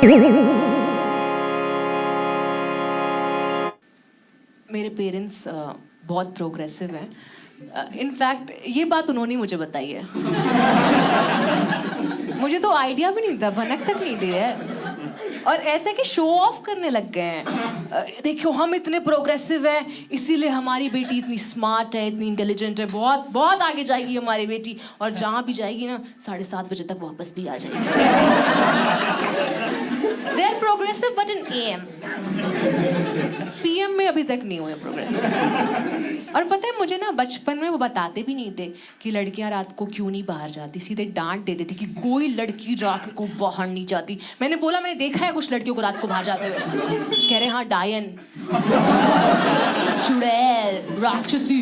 मेरे पेरेंट्स बहुत प्रोग्रेसिव हैं। इनफैक्ट ये बात उन्होंने मुझे बताई है। मुझे तो आइडिया भी नहीं था, भनक तक नहीं थी यार। और ऐसे कि शो ऑफ करने लग गए हैं। देखो हम इतने प्रोग्रेसिव हैं, इसीलिए हमारी बेटी इतनी स्मार्ट है, इतनी इंटेलिजेंट है, बहुत बहुत आगे जाएगी हमारी बेटी। और जहाँ भी जाएगी ना 7:30 बजे तक वापस भी आ जाएगी। They are progressive but in AM। PM में अभी तक नहीं हुए प्रोग्रेसिव। और पता है मुझे ना बचपन में वो बताते भी नहीं थे कि लड़कियां रात को क्यों नहीं बाहर जाती, सीधे डांट देते थे कि कोई लड़की रात को बाहर नहीं जाती। मैंने बोला मैंने देखा है कुछ लड़कियों को रात को बाहर जाते हुए। कह रहे हाँ डायन, चुड़ैल, राक्षसी।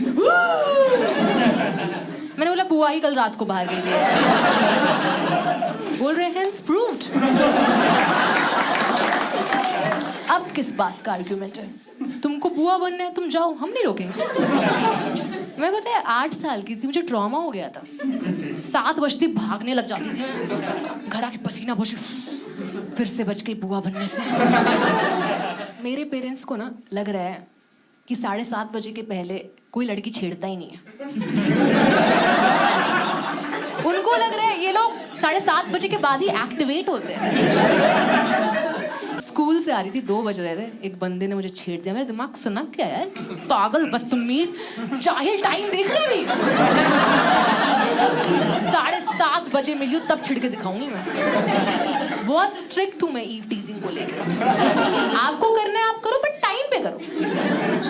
मैंने बोला बुआ ही कल रात को बाहर गई थी। बोल रहे हैं प्रूव्ड। अब किस बात का आर्ग्यूमेंट है? तुमको बुआ बनना है तुम जाओ, हम नहीं रोकेंगे। मैं पता है 8 साल की थी, मुझे ट्रॉमा हो गया था। 7 बजते भागने लग जाती थी, घर आके पसीना पोछी, फिर से बच गई बुआ बनने से। मेरे पेरेंट्स को ना लग रहा है कि 7:30 बजे के पहले कोई लड़की छेड़ता ही नहीं है। उनको लग रहा है ये लोग 7:30 बजे के बाद ही एक्टिवेट होते हैं। स्कूल से आ रही थी, 2 बज रहे थे, एक बंदे ने मुझे छेड़ दिया। मेरा दिमाग सनक गया यार, पागल बदतमीज जाहिल, टाइम देख रहे भी। 7:30 बजे मिली हूँ तब छिड़के दिखाऊंगी मैं। बहुत स्ट्रिक्ट हूँ मैं ईव टीजिंग को लेकर। आपको करना है आप करो, बट टाइम पे करो,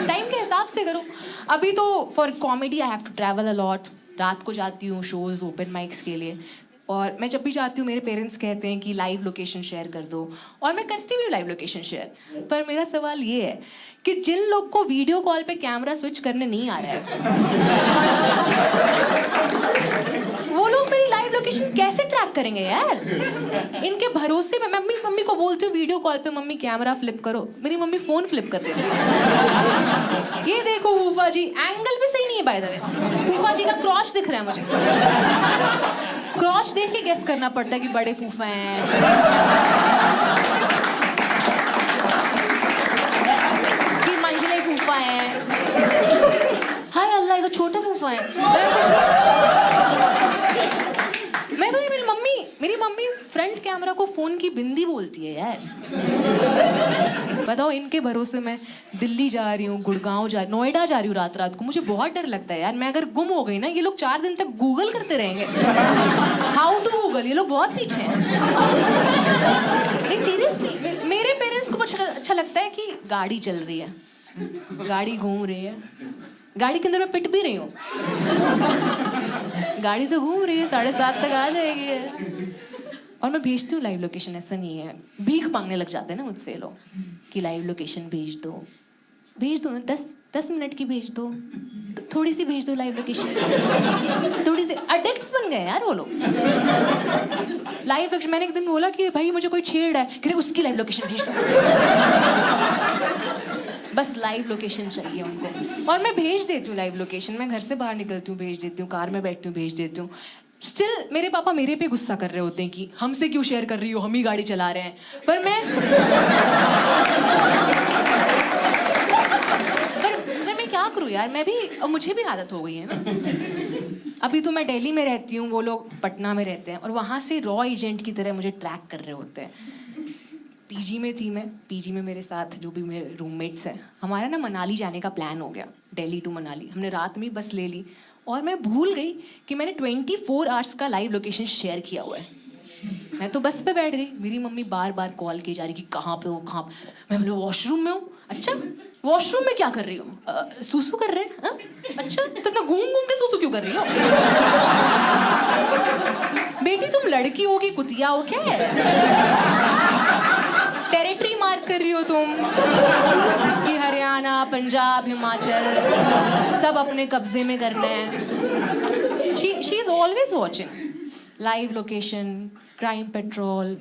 टाइम के हिसाब से करो। अभी तो for comedy I have to travel a lot. रात को जाती हूँ शोज, ओपन माइक्स के लिए। और मैं जब भी जाती हूँ मेरे पेरेंट्स कहते हैं कि लाइव लोकेशन शेयर कर दो, और मैं करती भी हूँ लाइव लोकेशन शेयर। पर मेरा सवाल ये है कि जिन लोग को वीडियो कॉल पे कैमरा स्विच करने नहीं आ रहा है, वो लोग मेरी लाइव लोकेशन कैसे ट्रैक करेंगे यार? इनके भरोसे में मम्मी को बोलती हूँ वीडियो कॉल पे मम्मी कैमरा फ्लिप करो, मेरी मम्मी फोन फ्लिप कर देती है। ये देखो फूफा जी, एंगल भी सही नहीं है बाय द वे। फूफा जी का क्रॉच दिख रहा है मुझे। क्रॉच देख के गेस करना पड़ता है कि बड़े फूफा हैं कि मंझले फूफा हैं। हाय अल्लाह, ये तो छोटे फूफा हैं। मेरी मम्मी फ्रंट कैमरा को फोन की बिंदी बोलती है यार। बताओ, इनके भरोसे मैं दिल्ली जा रही हूँ, गुड़गांव जा, नोएडा जा रही हूँ रात को। मुझे बहुत डर लगता है यार, मैं अगर गुम हो गई ना, ये लोग 4 दिन तक गूगल करते रहेंगे। हाउ टू गूगल, ये लोग बहुत पीछे हैं। नहीं सीरियसली, मेरे पेरेंट्स को अच्छा लगता है कि गाड़ी चल रही है, गाड़ी घूम रही है, गाड़ी के अंदर मैं पिट भी रही हूँ। गाड़ी तो घूम रही है, 7:30 तक आ जाएगी। और मैं भेजती हूँ लाइव लोकेशन, ऐसा नहीं है। भीख मांगने लग जाते हैं ना मुझसे लोग कि लाइव लोकेशन भेज दो ना, 10 मिनट की भेज दो, थोड़ी सी भेज दो लाइव लोकेशन। थोड़ी सी एडिक्ट्स बन गए यार वो लोग। लाइव लोकेशन, मैंने एक दिन बोला कि भाई मुझे कोई छेड़ रहा है, उसकी लाइव लोकेशन भेज दो। बस लाइव लोकेशन चाहिए उनको, और मैं भेज देती हूँ लाइव लोकेशन। मैं घर से बाहर निकलती हूँ भेज देती हूँ, कार में बैठती हूँ भेज देती हूँ। स्टिल मेरे पापा मेरे पे गुस्सा कर रहे होते हैं कि हमसे क्यों शेयर कर रही हो, हम ही गाड़ी चला रहे हैं। पर मैं क्या करूँ यार, मुझे भी आदत हो गई है ना। अभी तो मैं दिल्ली में रहती हूँ, वो लोग पटना में रहते हैं, और वहाँ से रॉ एजेंट की तरह मुझे ट्रैक कर रहे होते हैं। पीजी में थी मैं, पीजी में मेरे साथ जो भी मेरे रूममेट्स हैं, हमारा ना मनाली जाने का प्लान हो गया, दिल्ली टू मनाली। हमने रात में बस ले ली, और मैं भूल गई कि मैंने 24 आवर्स का लाइव लोकेशन शेयर किया हुआ है। मैं तो बस पे बैठ गई, मेरी मम्मी बार बार कॉल की जा रही कि कहाँ पे हो, कहाँ पे? मैं बोले वॉशरूम में हूँ। अच्छा, वॉशरूम में क्या कर रही हो? सूसू कर रहे हैं? अच्छा, तो इतना घूम घूम के सूसू क्यों कर रही हो? बेटी तुम लड़की हो कि कुतिया हो क्या है? टेरिटरी मार्क कर रही हो तुम कि हरियाणा, पंजाब, हिमाचल सब अपने कब्जे में करना है। She is always watching live location, crime petrol.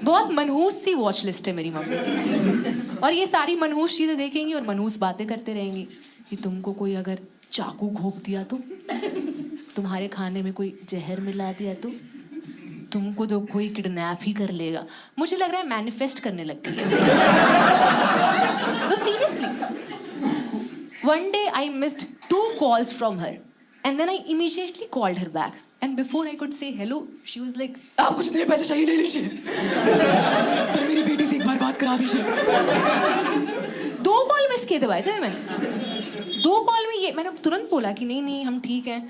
बहुत मनहूस सी वॉच लिस्ट है मेरी मम्मी की। और ये सारी मनहूस चीजें देखेंगी और मनहूस बातें करते रहेंगी कि तुमको कोई अगर चाकू घोंप दिया तो, तुम्हारे खाने में कोई जहर मिला दिया तो, तुमको तो कोई किडनैप ही कर लेगा। मुझे लग रहा है मैनिफेस्ट करने लग गई है। No, seriously. One day I missed 2 calls from her, and then I immediately called her back. And before I could say hello, she was like, "आप कुछ नहीं पैसे चाहिए ले लीजिए, पर मेरी बेटी से एक बार बात करा दीजिए." 2 कॉल मिस किए थे भाई थे मैंने। 2 कॉल में ये मैंने तुरंत बोला कि नहीं नहीं हम ठीक हैं,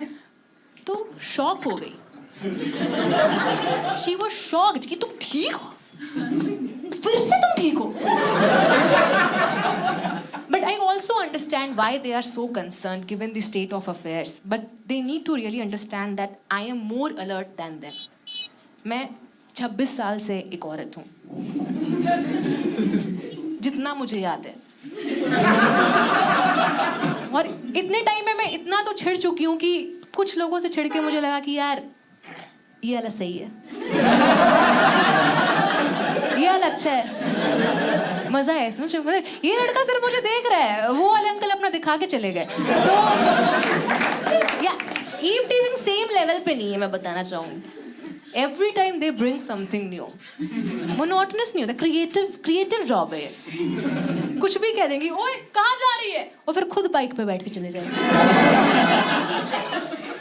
तो शॉक हो गई। She was shocked कि तुम ठीक हो, फिर से तुम ठीक हो। But I also understand why they are so concerned given the state of affairs. But they need to really understand that I am more alert than them. मैं 26 साल से एक औरत हूँ, जितना मुझे याद है। और इतने टाइम में मैं इतना तो छिड़ चुकी हूँ कि कुछ लोगों से छिड़ के मुझे लगा कि यार ये वाला सही है, ये वाला अच्छा है, मजा है इसमें। मतलब ये लड़का सिर्फ मुझे देख रहा है, वो वाले अंकल अपना दिखा के चले गए। तो या ईव टीजिंग सेम लेवल पे नहीं है, मैं बताना चाहूँगी। Every time they bring something new, monotonous नहीं होता, क्रिएटिव जॉब है ये। कुछ भी कह देंगी, ओए कहाँ जा रही है, और फिर खुद बाइक पे बैठ के चले जाएंगे।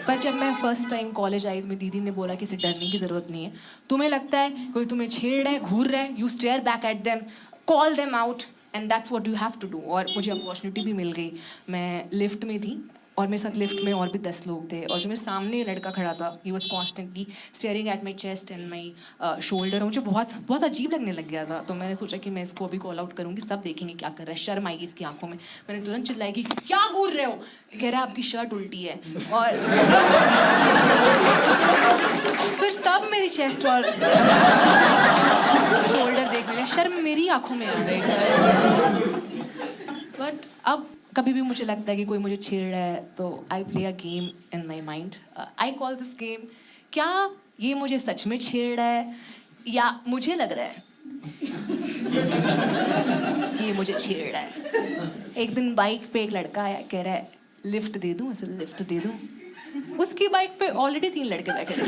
पर जब मैं फर्स्ट टाइम कॉलेज आई तो मेरी दीदी ने बोला कि इसे डरने की ज़रूरत नहीं है। तुम्हें लगता है कोई तुम्हें छेड़ रहा है, घूर रहा है, you stare back at them, call them out, and that's what you have to do. और मुझे अपॉर्चुनिटी भी मिल गई। मैं लिफ्ट में थी और मेरे साथ लिफ्ट में और भी 10 लोग थे, और जो मेरे सामने लड़का खड़ा था, he was constantly staring at my chest and my shoulder. मुझे बहुत बहुत अजीब लगने लग गया था। तो मैंने सोचा कि मैं इसको अभी कॉल आउट करूँगी, सब देखेंगे क्या कर रहा है, शर्म आएगी इसकी आंखों में। मैंने तुरंत चिल्लाई कि क्या घूर रहे हो, कह रहा है आपकी शर्ट उल्टी है। और फिर सब मेरी चेस्ट और शोल्डर देखने लगे, शर्म मेरी आंखों में आ गई। बट अब कभी भी मुझे लगता है कि कोई मुझे छेड़ रहा है तो I play a game in my mind. I call this game, क्या ये मुझे सच में छेड़ रहा है या मुझे लग रहा है कि ये मुझे छेड़ रहा है। एक दिन बाइक पे एक लड़का आया, कह रहा है लिफ्ट दे दूं, ऐसे लिफ्ट दे दूं। उसकी बाइक पे ऑलरेडी 3 लड़के बैठे थे।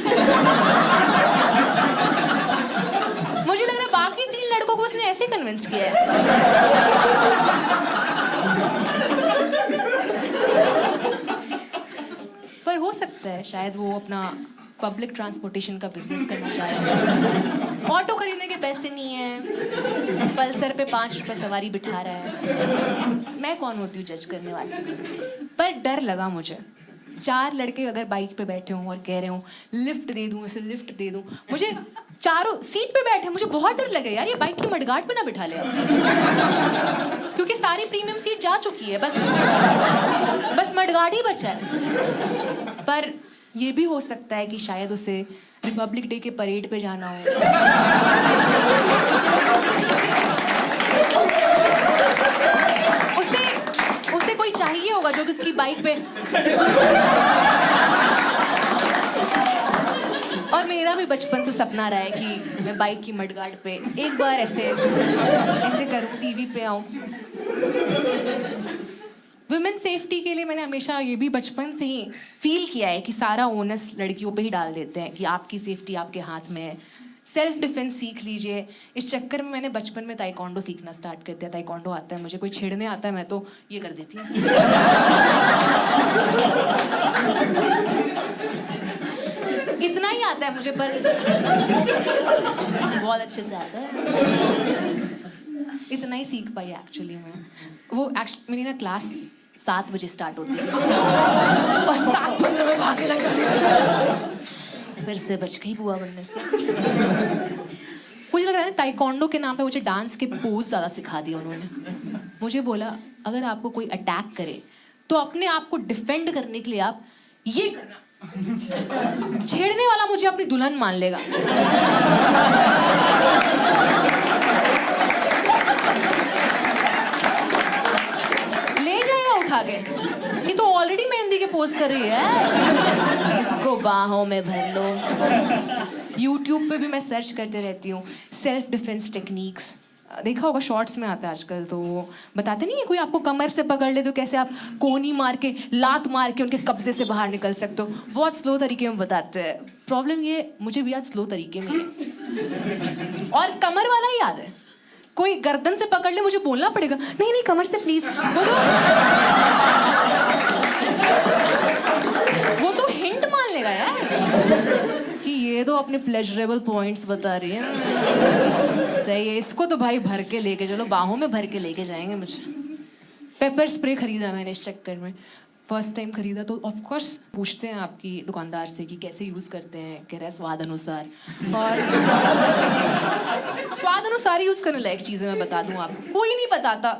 मुझे लग रहा है बाकी 3 लड़कों को उसने ऐसे कन्विंस किया है। पर हो सकता है शायद वो अपना पब्लिक ट्रांसपोर्टेशन का बिजनेस करना चाह रहा है। ऑटो खरीदने के पैसे नहीं है, पल्सर पे 5 रुपए सवारी बिठा रहा है। मैं कौन होती हूँ जज करने वाली। पर डर लगा मुझे। 4 लड़के अगर बाइक पे बैठे हों और कह रहे हों लिफ्ट दे दूं, इसे लिफ्ट दे दूं, मुझे चारों सीट पे बैठे, मुझे बहुत डर लगे यार ये बाइक की मडगार्ड पे ना बिठा ले। क्योंकि सारी प्रीमियम सीट जा चुकी है, बस मडगार्ड ही बचा है। पर ये भी हो सकता है कि शायद उसे रिपब्लिक डे के परेड पे जाना हो, उसे कोई चाहिए होगा जो कि उसकी बाइक पे। और मेरा भी बचपन से सपना रहा है कि मैं बाइक की मडगार्ड पे एक बार ऐसे करूं, टीवी पे आऊं। वुमेन सेफ्टी के लिए मैंने हमेशा ये भी बचपन से ही फील किया है कि सारा ओनस लड़कियों पे ही डाल देते हैं कि आपकी सेफ्टी आपके हाथ में है, सेल्फ डिफेंस सीख लीजिए। इस चक्कर में मैंने बचपन में ताइक्वांडो सीखना स्टार्ट कर दिया। ताइक्वांडो आता है मुझे, कोई छेड़ने आता है मैं तो ये कर देती हूँ। इतना ही आता है मुझे, पर बहुत अच्छे से आता है। इतना ही सीख पाई एक्चुअली मैं। वो मेरी ना क्लास 7 बजे स्टार्ट होती है और 7:15 में भागने लग जाती है। फिर से बच गई बुआ बनने से। मुझे लग रहा है ताइक्वांडो के नाम पे मुझे डांस के पोज ज़्यादा सिखा दिया उन्होंने। मुझे बोला अगर आपको कोई अटैक करे तो अपने आप को डिफेंड करने के लिए आप ये करना, छेड़ने वाला मुझे अपनी दुल्हन मान लेगा। ले जाएगा उठा के, ये तो ऑलरेडी मेहंदी के पोज कर रही है, इसको बाहों में भर लो। YouTube पे भी मैं सर्च करते रहती हूँ सेल्फ डिफेंस टेक्निक्स। देखा होगा शॉर्ट्स में आता है आजकल, तो वो बताते नहीं है कोई आपको कमर से पकड़ ले तो कैसे आप कोनी मार के, लात मार के उनके कब्जे से बाहर निकल सकते हो। बहुत स्लो तरीके में बताते हैं, प्रॉब्लम ये मुझे भी आज स्लो तरीके में है और कमर वाला ही याद है, कोई गर्दन से पकड़ ले मुझे बोलना पड़ेगा नहीं नहीं कमर से प्लीज, वो तो हिंट मान लेगा यार कि ये तो अपने प्लेजरेबल पॉइंट्स बता रही है। सही है, इसको तो भाई भर के लेके चलो, बाहों में भर के लेके जाएंगे मुझे। पेपर स्प्रे खरीदा मैंने इस चक्कर में, फर्स्ट टाइम खरीदा तो ऑफ कोर्स पूछते हैं आपकी दुकानदार से कि कैसे यूज़ करते हैं, कह रहा है स्वाद अनुसार, और स्वाद अनुसार यूज़ करने लायक चीज़ें मैं बता दूं आपको। कोई नहीं बताता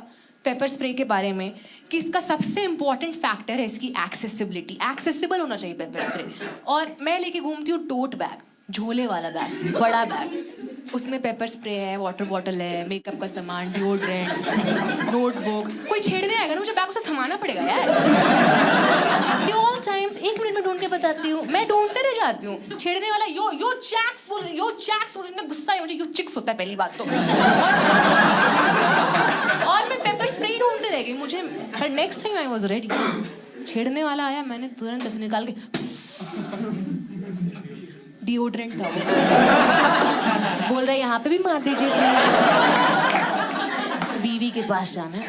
पेपर स्प्रे के बारे में कि इसका सबसे इंपॉर्टेंट फैक्टर है इसकी एक्सेसिबिलिटी, एक्सेसिबल होना चाहिए पेपर स्प्रे। और मैं लेके घूमती हूँ टोट बैग, झोले वाला बैग, बड़ा बैग, उसमें पेपर स्प्रे है, वाटर बॉटल है, मेकअप का सामान, डिओड्रेंट, नोटबुक। कोई छेड़ने आएगा ना मुझे बैग उसे थमाना पड़ेगा यार। कि ऑल टाइम्स 1 मिनट में ढूंढ के बताती हूँ, मैं ढूंढते रह जाती हूँ। छेड़ने वाला यो चैक्स बोल रहे, यो चैक्स बोल रहे, गुस्सा है मुझे, यो चिक्स होता है पहली बात तो। और मैं पेपर स्प्रे ही ढूंढते रह गई मुझे, पर next time I was ready. छेड़ने वाला आया, मैंने तुरंत ऐसे निकाल के, डिओड्रेंट था वो। बोल रहा है यहाँ पे भी मार दीजिए प्लीज, बीवी के पास जाना है।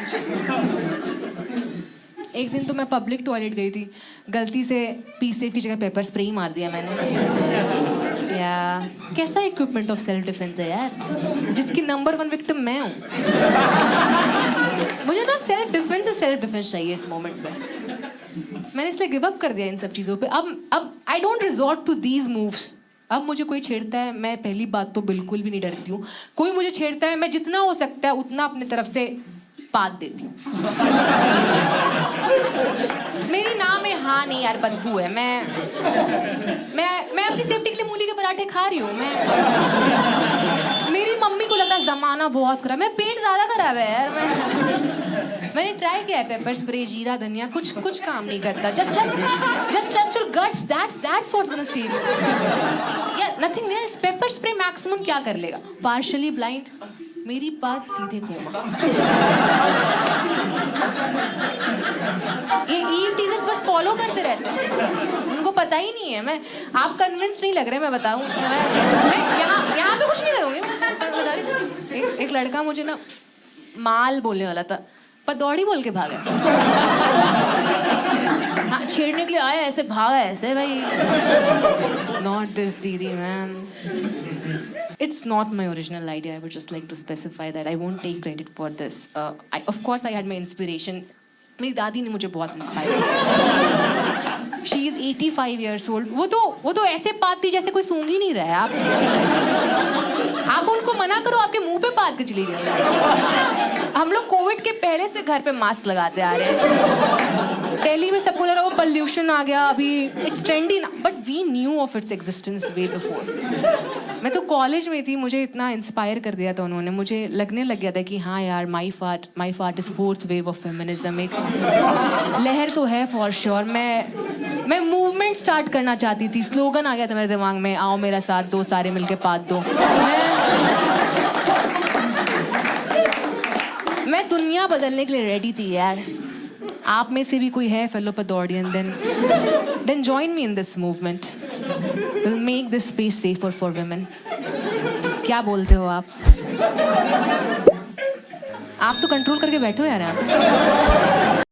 एक दिन तो मैं पब्लिक टॉयलेट गई थी, गलती से पी सेफ की जगह पेपर स्प्रे ही मार दिया मैंने। या कैसा इक्विपमेंट ऑफ सेल्फ डिफेंस है यार, जिसकी नंबर 1 विक्टिम मैं हूँ। मुझे ना सेल्फ डिफेंस चाहिए इस मोमेंट पे। मैंने इसलिए गिव अप कर दिया इन सब चीज़ों पे। अब I don't resort to these moves. अब मुझे कोई छेड़ता है, मैं पहली बात तो बिल्कुल भी नहीं डरती हूँ। कोई मुझे छेड़ता है, मैं जितना हो सकता है उतना अपनी तरफ से पात देती हूँ। मेरी नाम में हाँ नहीं यार बदबू है, मैं अपनी सेफ्टी के लिए मूली के पराठे खा रही हूँ। मेरी मम्मी को लग रहा है जमाना बहुत खराब, मेरा पेट ज्यादा खराब है यार। मैंने ट्राई किया है पेपर स्प्रे, जीरा धनिया, कुछ काम नहीं करता। just your guts, that's what's gonna save you. Yeah, nothing else. Paper spray maximum क्या कर लेगा? पार्शली ब्लाइंड, मेरी बात सीधे कोमा। ये ईव टीजर्स बस फॉलो करते रहते हैं, उनको पता ही नहीं है। आप कन्विंस नहीं लग रहे, मैं बताऊं, मैं यहाँ पे कुछ नहीं करूंगी। मैं बता रही, एक लड़का मुझे ना माल बोलने वाला था, पदौड़ी बोल के भागा। हाँ, छेड़ने के लिए आया, ऐसे भागा ऐसे भाई। नॉट दिस दीदी man, it's not my original idea. I would just like to specify that I won't take credit for this. Of course I had my inspiration. मेरी दादी ने मुझे बहुत इंस्पायर किया। She is 85 years old. वो तो ऐसे पाती जैसे कोई सूंघ ही नहीं रहा है। आप उनको मना करो, आपके मुंह पे पात के चली जाएगी। हम लोग कोविड के पहले से घर पे मास्क लगाते आ रहे हैं। दिल्ली में सबको लग रहा वो पोल्यूशन आ गया, अभी इट्स ट्रेंडी ना, but we knew of its existence way before. मैं तो कॉलेज में थी, मुझे इतना इंस्पायर कर दिया था उन्होंने। मुझे लगने लग गया था कि हाँ यार, my fart is 4th wave of feminism. एक लहर तो है फॉर श्योर। मैं मूवमेंट स्टार्ट करना चाहती थी, स्लोगन आ गया था मेरे दिमाग में, आओ मेरा साथ दो, सारे मिलके पात दो। मैं दुनिया बदलने के लिए रेडी थी यार। आप में से भी कोई है fellow पदौड़ियन, then join me in this movement. We'll make this space safer for women. क्या बोलते हो आप? आप तो कंट्रोल करके बैठो यार आप।